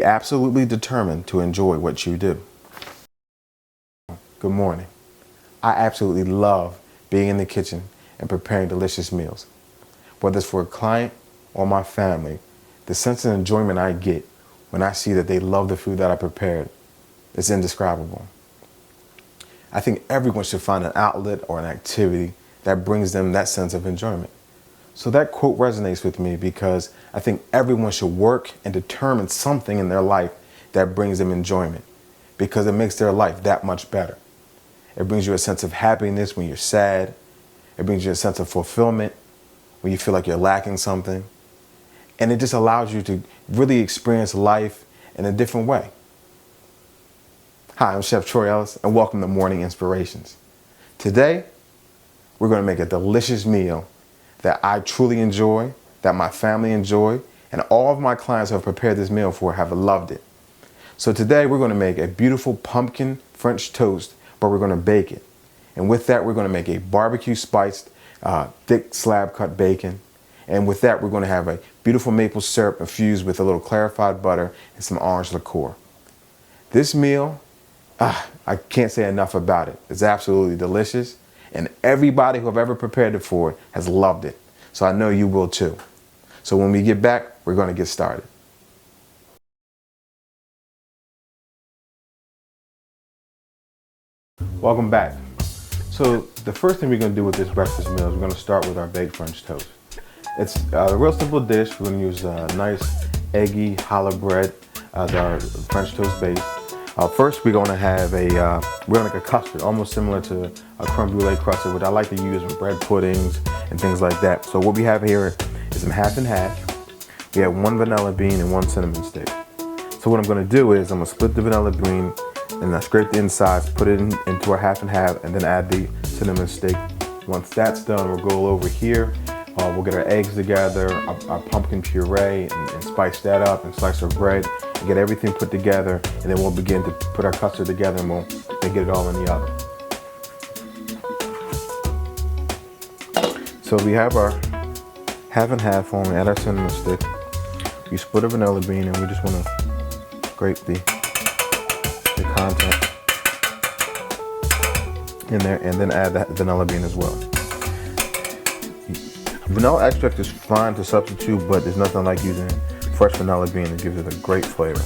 Be absolutely determined to enjoy what you do. Good morning. I absolutely love being in the kitchen and preparing delicious meals. Whether it's for a client or my family, the sense of enjoyment I get when I see that they love the food that I prepared is indescribable. I think everyone should find an outlet or an activity that brings them that sense of enjoyment. So that quote resonates with me because I think everyone should work and determine something in their life that brings them enjoyment, because it makes their life that much better. It brings you a sense of happiness when you're sad. It brings you a sense of fulfillment when you feel like you're lacking something. And it just allows you to really experience life in a different way. Hi, I'm Chef Troy Ellis, and welcome to Morning Inspirations. Today, we're going to make a delicious meal that I truly enjoy, that my family enjoy, and all of my clients who have prepared this meal for have loved it. So today, we're going to make a beautiful pumpkin French toast, but we're going to bake it. And with that, we're going to make a barbecue spiced, thick slab cut bacon. And with that, we're going to have a beautiful maple syrup infused with a little clarified butter and some orange liqueur. This meal, I can't say enough about it. It's absolutely delicious, and everybody who have ever prepared it for has loved it. So I know you will too. So when we get back, we're going to get started. Welcome back. So the first thing we're going to do with this breakfast meal is we're going to start with our baked French toast. It's a real simple dish. We're going to use a nice eggy challah bread as our French toast base. First, we're going to have we're going to make a custard, almost similar to a creme brulee custard, which I like to use in bread puddings and things like that. So what we have here is some half and half. We have 1 vanilla bean and 1 cinnamon stick. So what I'm going to do is I'm going to split the vanilla bean and I scrape the insides, put it into our half and half, and then add the cinnamon stick. Once that's done, we'll go over here. We'll get our eggs together, our pumpkin puree, and spice that up, and slice our bread, and get everything put together, and then we'll begin to put our custard together, and we'll get it all in the oven. So we have our half and half on, add our cinnamon stick. We split a vanilla bean, and we just want to scrape the content in there, and then add that vanilla bean as well. Vanilla extract is fine to substitute, but there's nothing like using fresh vanilla bean. It gives it a great flavor.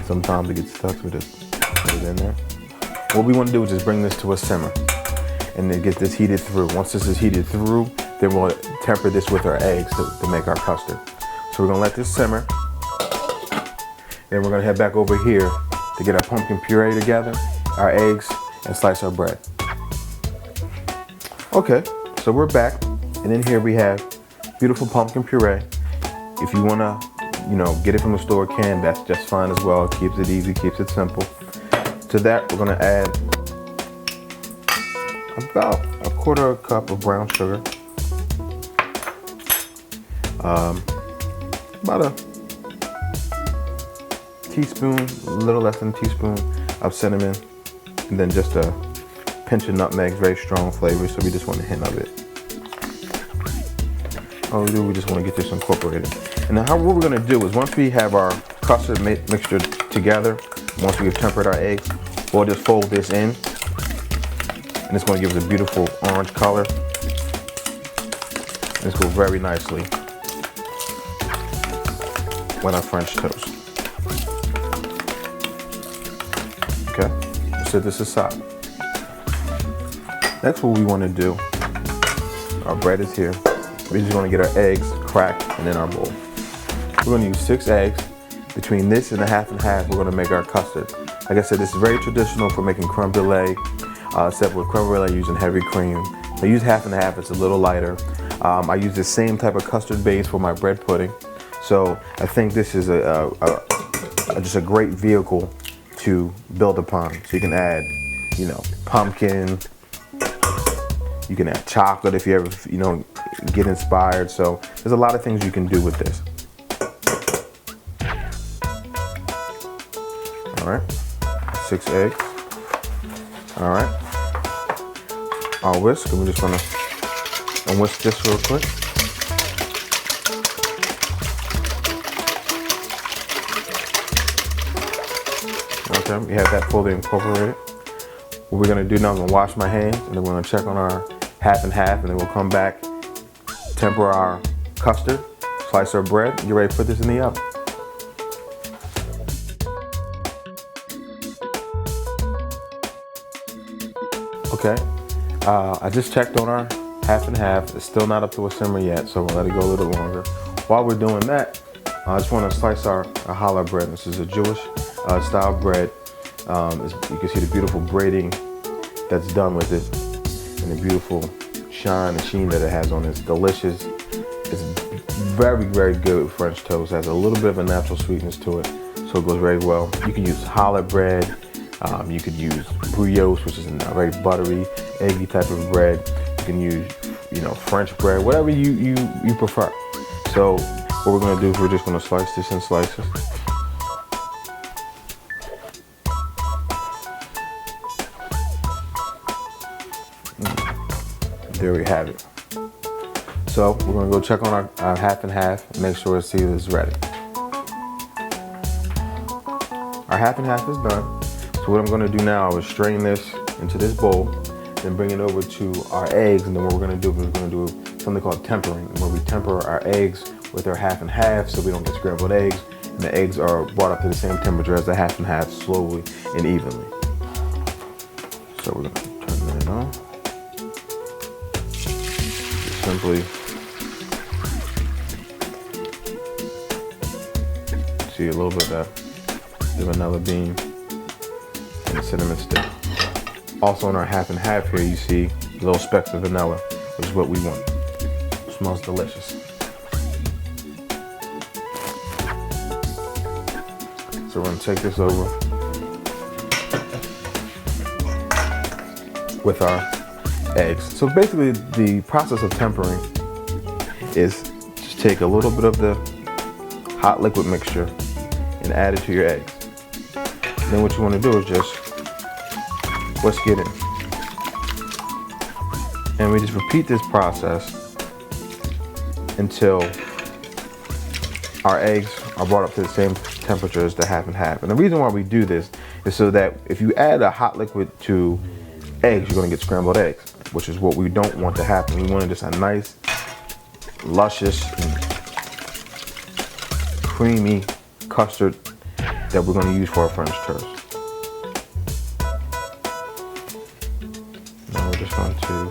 Sometimes it gets stuck, so just put it in there. What we want to do is just bring this to a simmer and then get this heated through. Once this is heated through, then we'll temper this with our eggs to make our custard. So we're going to let this simmer. Then we're going to head back over here to get our pumpkin puree together, our eggs, and slice our bread. Okay, so we're back, and in here we have beautiful pumpkin puree. If you want to, get it from the store can, that's just fine as well. It keeps it easy, keeps it simple. To that, we're going to add about a 1/4 cup of brown sugar, about a teaspoon, a little less than a teaspoon of cinnamon, and then just a pinch of nutmeg, very strong flavor, so we just want a hint of it. All we do, we just want to get this incorporated. And now what we're going to do is once we have our custard mixture together, once we've tempered our eggs, we'll just fold this in, and it's going to give us a beautiful orange color. And this goes very nicely with our French toast. Okay, we'll set this aside. Next, what we want to do, our bread is here. We're just going to get our eggs cracked and in our bowl. We're going to use 6 eggs. Between this and a half and half, we're going to make our custard. Like I said, this is very traditional for making creme brulee, except with creme brulee using heavy cream. I use half and half, it's a little lighter. I use the same type of custard base for my bread pudding. So I think this is just a great vehicle to build upon. So you can add, pumpkin. You can add chocolate if you ever, get inspired. So there's a lot of things you can do with this. All right, 6 eggs. All right, our whisk, and we're just gonna whisk this real quick. Okay, we have that fully incorporated. What we're gonna do now, I'm gonna wash my hands, and then we're gonna check on our half and half, and then we'll come back, temper our custard, slice our bread, and get ready to put this in the oven. Okay, I just checked on our half and half. It's still not up to a simmer yet, so we'll let it go a little longer. While we're doing that, I just want to slice our challah bread. This is a Jewish style bread. You can see the beautiful braiding that's done with it, and the beautiful shine and sheen that it has on it. It's delicious. It's very, very good with French toast. It has a little bit of a natural sweetness to it, so it goes very well. You can use challah bread. You could use brioche, which is a very buttery, eggy type of bread. You can use, French bread, whatever you prefer. So what we're gonna do is we're just gonna slice this in slices. There we have it. So we're gonna go check on our half and half and make sure it's is ready. Our half and half is done. So what I'm gonna do now is strain this into this bowl, then bring it over to our eggs, and then what we're gonna do is we're gonna do something called tempering, where we temper our eggs with our half and half so we don't get scrambled eggs, and the eggs are brought up to the same temperature as the half and half, slowly and evenly. So we're gonna turn that on. Just simply see a little bit of the vanilla bean and the cinnamon stick. Also in our half and half here, you see little specks of vanilla, which is what we want. It smells delicious. So we're gonna take this over with our eggs. So basically the process of tempering is just take a little bit of the hot liquid mixture and add it to your eggs. Then what you want to do is just whisk it in. And we just repeat this process until our eggs are brought up to the same temperature as the half and half. And the reason why we do this is so that if you add a hot liquid to eggs, you're going to get scrambled eggs, which is what we don't want to happen. We want just a nice, luscious, and creamy custard that we're going to use for our French toast. Now we're just going to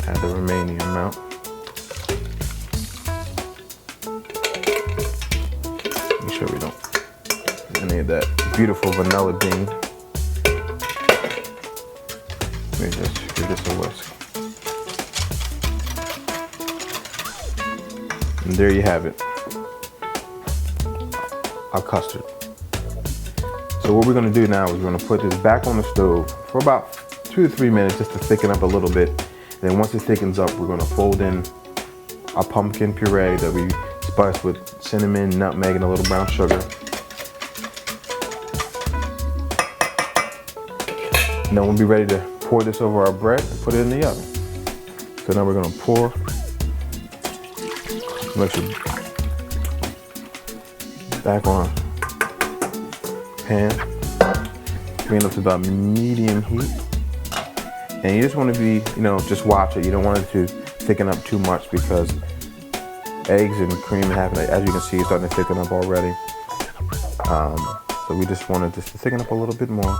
add the remaining amount. Make sure we don't get any of that beautiful vanilla bean. Let me just give this a whisk. And there you have it. Our custard. So what we're going to do now is we're going to put this back on the stove for about 2 to 3 minutes just to thicken up a little bit. And then once it thickens up, we're going to fold in our pumpkin puree that we spiced with cinnamon, nutmeg, and a little brown sugar. And then we'll be ready to pour this over our bread and put it in the oven. So now we're going to pour. Make sure back on pan, bring it up to about medium heat, and you just want to be, just watch it. You don't want it to thicken up too much because eggs and cream have, as you can see, it's starting to thicken up already. So we just wanted this to thicken up a little bit more.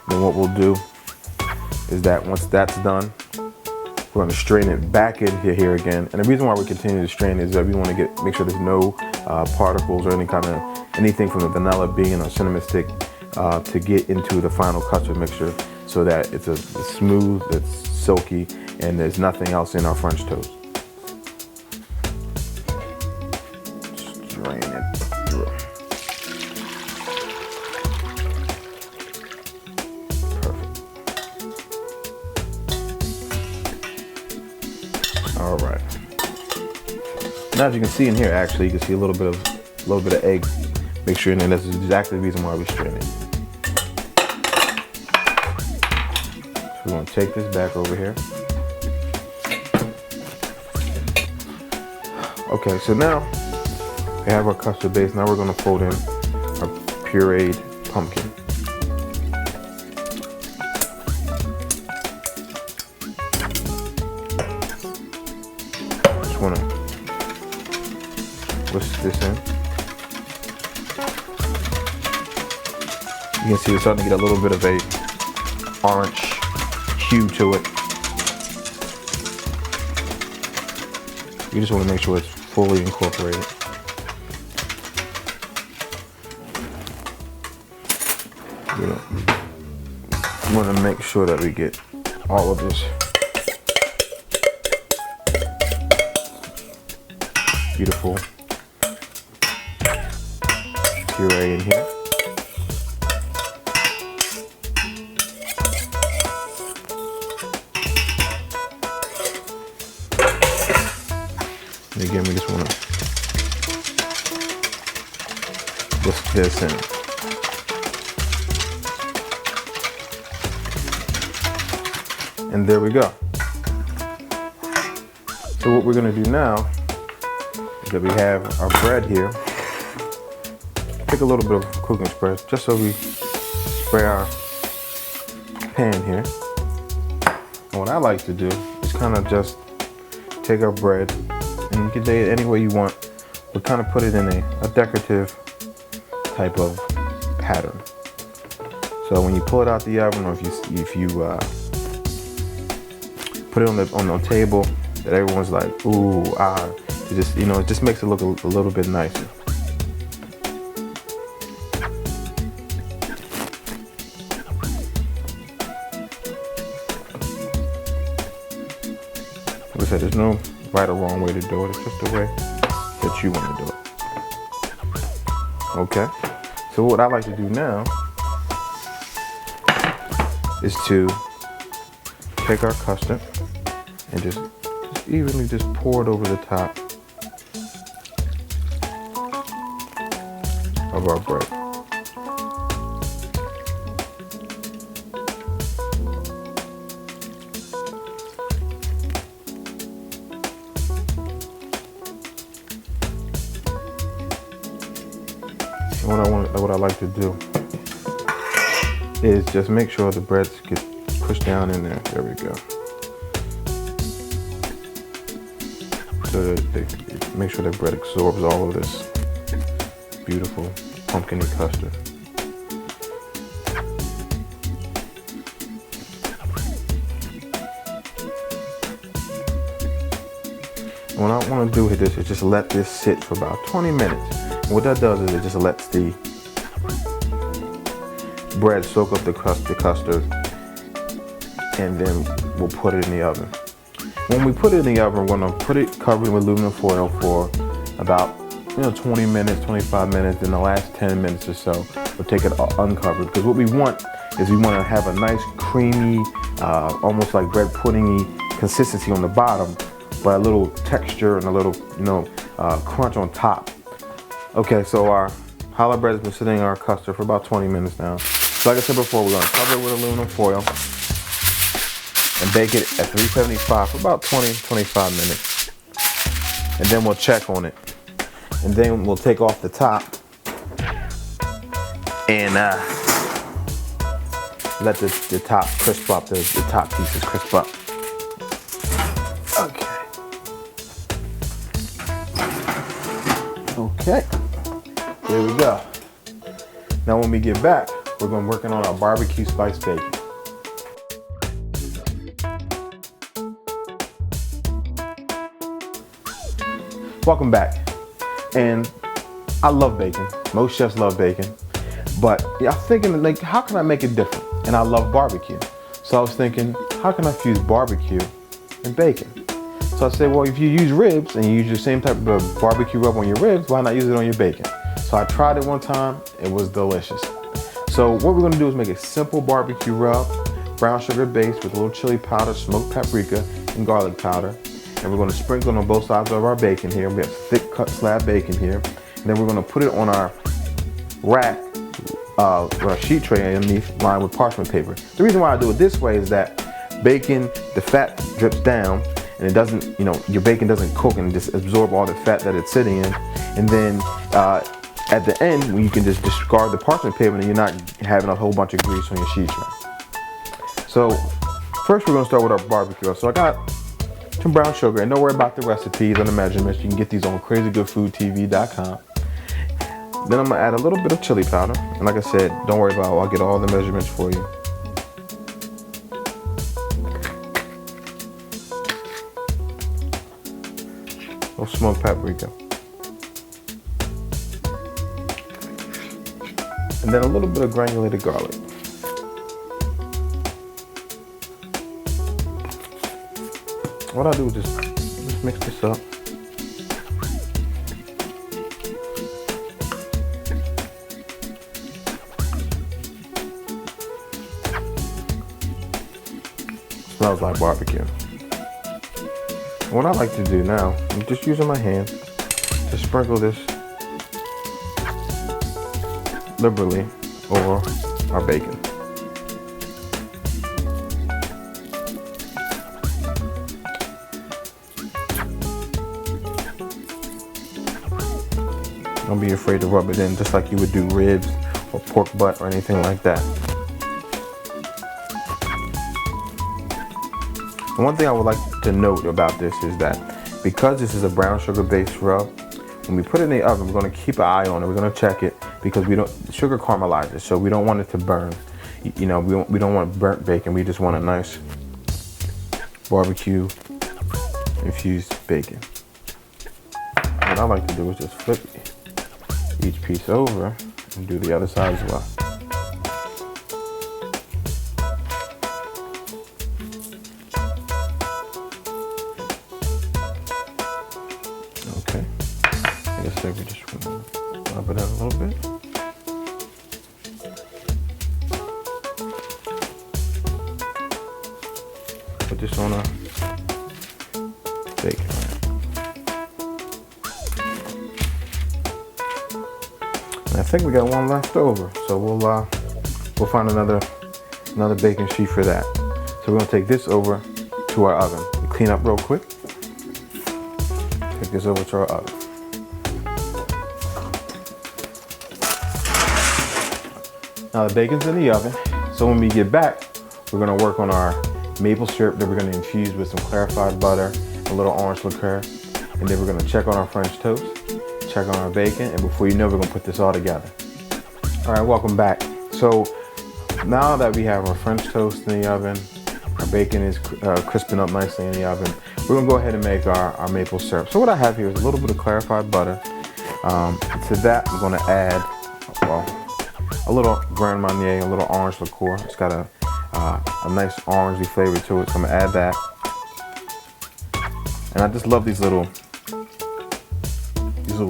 Then what we'll do is that once that's done, we're going to strain it back into here again. And the reason why we continue to strain is that we want to make sure there's no particles or anything from the vanilla bean or cinnamon stick to get into the final custard mixture, so that it's smooth, it's silky, and there's nothing else in our French toast. Strain it through. All right. Now, as you can see in here, actually, you can see a little bit of egg mixture in there. That's exactly the reason why we strain it. So we're going to take this back over here. Okay, so now We have our custard base. Now we're going to fold in our pureed pumpkin. Just want to whisk this in. You can see it's starting to get a little bit of a orange hue to it. You just want to make sure it's fully incorporated. We want to make sure that we get all of this beautiful puree in here. And again, we just want to whisk this in. And there we go. So what we're going to do now is that we have our bread here. Take a little bit of cooking spray just so we spray our pan here. And what I like to do is kind of just take our bread, and you can do it any way you want, but kind of put it in a decorative type of pattern. So when you pull it out the oven, or if you put it on the table, that everyone's like, ooh, ah, it just, you know, it just makes it look a little bit nicer. Like I said, there's no right or wrong way to do it. It's just the way that you want to do it. Okay. So what I like to do now is to take our custard and just evenly just pour it over the top of our bread. And what I like to do is just make sure the bread gets pushed down in there. There we go. So that make sure that bread absorbs all of this beautiful pumpkin custard. And what I want to do with this is just let this sit for about 20 minutes. And what that does is it just lets the bread soak up the custard, and then we'll put it in the oven. When we put it in the oven, we're going to put it covered with aluminum foil for about 20 minutes, 25 minutes. Then the last 10 minutes or so, we'll take it uncovered, because what we want is we want to have a nice creamy, almost like bread puddingy consistency on the bottom, but a little texture and a little crunch on top. Okay, so our challah bread has been sitting in our custard for about 20 minutes now. So like I said before, we're going to cover it with aluminum foil and bake it at 375 for about 20-25 minutes. And then we'll check on it. And then we'll take off the top and let the top crisp up, the top pieces crisp up. Okay, there we go. Now when we get back, we're going to be working on our barbecue spice bacon. Welcome back. And I love bacon. Most chefs love bacon. But I'm thinking, like, how can I make it different? And I love barbecue. So I was thinking, how can I fuse barbecue and bacon? So I said, well, if you use ribs and you use the same type of barbecue rub on your ribs, why not use it on your bacon? So I tried it one time. It was delicious. So what we're going to do is make a simple barbecue rub, brown sugar base with a little chili powder, smoked paprika, and garlic powder. And we're going to sprinkle on both sides of our bacon here. We have thick cut slab bacon here. And then we're going to put it on our rack, our sheet tray underneath, lined with parchment paper. The reason why I do it this way is that bacon, the fat drips down, and it doesn't, you know, your bacon doesn't cook and just absorb all the fat that it's sitting in. And then at the end, when you can just discard the parchment paper and you're not having a whole bunch of grease on your sheet tray. So first we're gonna start with our barbecue. So I got some brown sugar, and don't worry about the recipes and the measurements. You can get these on crazygoodfoodtv.com. Then I'm gonna add a little bit of chili powder. And like I said, don't worry about it, I'll get all the measurements for you. A little smoked paprika. And then a little bit of granulated garlic. What I'll do is just mix this up. Smells like barbecue. And what I like to do now, I'm just using my hand to sprinkle this liberally over our bacon. Don't be afraid to rub it in just like you would do ribs or pork butt or anything like that. And one thing I would like to note about this is that because this is a brown sugar based rub, when we put it in the oven, we're going to keep an eye on it. We're going to check it because sugar caramelizes, so we don't want it to burn. You know, we don't want burnt bacon. We just want a nice barbecue infused bacon. What I like to do is just flip each piece over and do the other side as well. Okay, I guess we just rub it out a little bit. Put this on our bacon. I think we got one left over, so we'll find another bacon sheet for that. So we're gonna take this over to our oven. We clean up real quick. Take this over to our oven. Now the bacon's in the oven, so when we get back, we're gonna work on our maple syrup that we're gonna infuse with some clarified butter, a little orange liqueur, and then we're gonna check on our French toast, check on our bacon, and before you know, we're gonna put this all together. All right, welcome back. So now that we have our French toast in the oven, our bacon is crisping up nicely in the oven, we're gonna go ahead and make our maple syrup. So what I have here is a little bit of clarified butter. To that, I'm gonna add, a little Grand Marnier, a little orange liqueur. It's got a nice orangey flavor to it, so I'm gonna add that. And I just love these little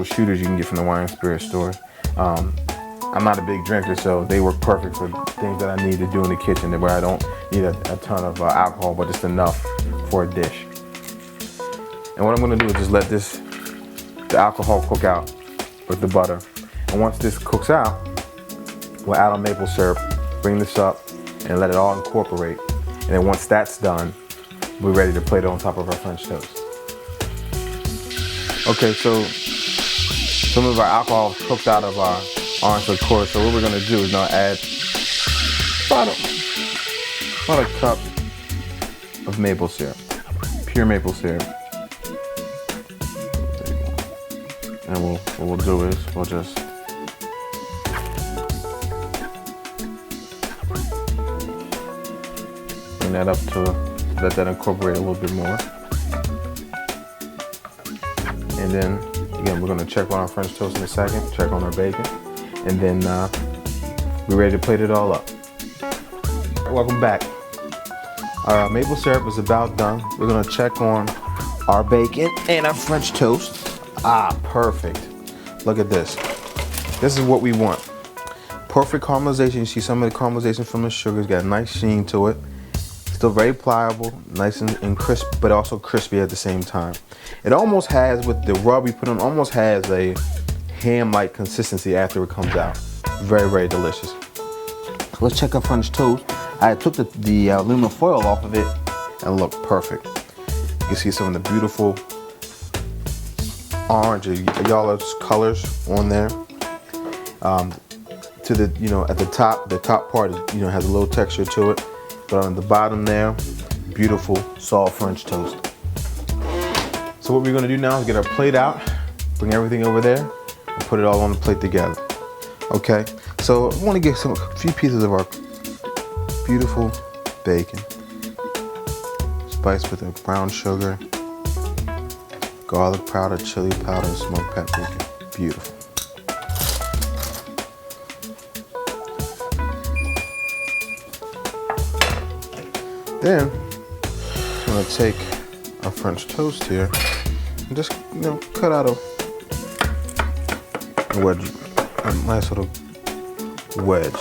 shooters you can get from the wine and spirit stores. I'm not a big drinker, so they work perfect for things that I need to do in the kitchen where I don't need a ton of alcohol, but just enough for a dish. And what I'm gonna do is just let the alcohol cook out with the butter. And once this cooks out, we'll add our maple syrup, bring this up, and let it all incorporate. And then once that's done, we're ready to plate it on top of our French toast. Okay, so some of our alcohol is cooked out of our orange liqueur. So what we're gonna do is now add about a cup of maple syrup, pure maple syrup. And what we'll do is we'll just bring that up to let that incorporate a little bit more. And then again, we're gonna check on our French toast in a second, check on our bacon, and then we're ready to plate it all up. All right, welcome back. Our maple syrup is about done. We're gonna check on our bacon and our French toast. Ah, perfect. Look at this. This is what we want. Perfect caramelization. You see some of the caramelization from the sugar. It's got a nice sheen to it. Still very pliable, nice and crisp, but also crispy at the same time. It almost has, with the rub we put on, almost has a ham-like consistency after it comes out. Very, very delicious. Let's check our French toast. I took the aluminum foil off of it and it looked perfect. can see some of the beautiful orange or yellow colors on there. To the, at the top part, has a little texture to it. But on the bottom there, beautiful soft French toast. So what we're gonna do now is get our plate out, bring everything over there, and put it all on the plate together. Okay, so I wanna get a few pieces of our beautiful bacon, spiced with a brown sugar, garlic powder, chili powder, and smoked paprika. Beautiful. Then I'm gonna take our French toast here and just cut out a wedge, a nice little wedge.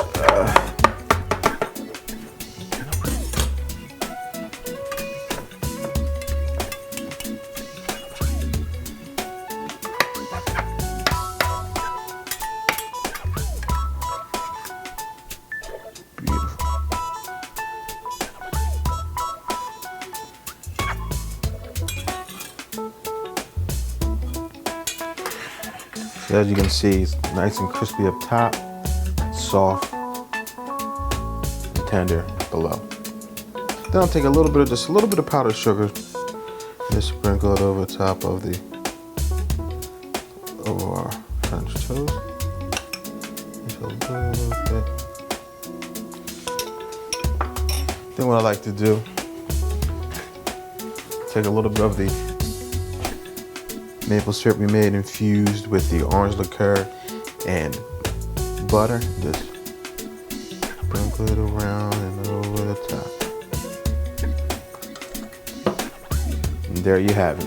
As you can see, it's nice and crispy up top, soft and tender below. Then I'll take just a little bit of powdered sugar, just sprinkle it over top of our French toast. Just a little bit. Then what I like to do, take a little bit of the maple syrup we made infused with the orange liqueur and butter. Just sprinkle it around and over the top. And there you have it.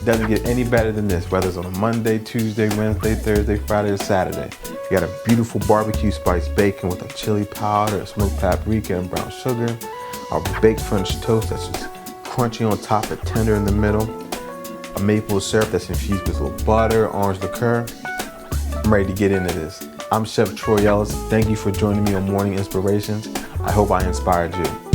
Doesn't get any better than this, whether it's on a Monday, Tuesday, Wednesday, Thursday, Friday, or Saturday. You got a beautiful barbecue spiced bacon with a chili powder, smoked paprika, and brown sugar. Our baked French toast that's just crunchy on top but tender in the middle. A maple syrup that's infused with a little butter, orange liqueur. I'm ready to get into this. I'm Chef Troy Ellis. Thank you for joining me on Morning Inspirations. I hope I inspired you.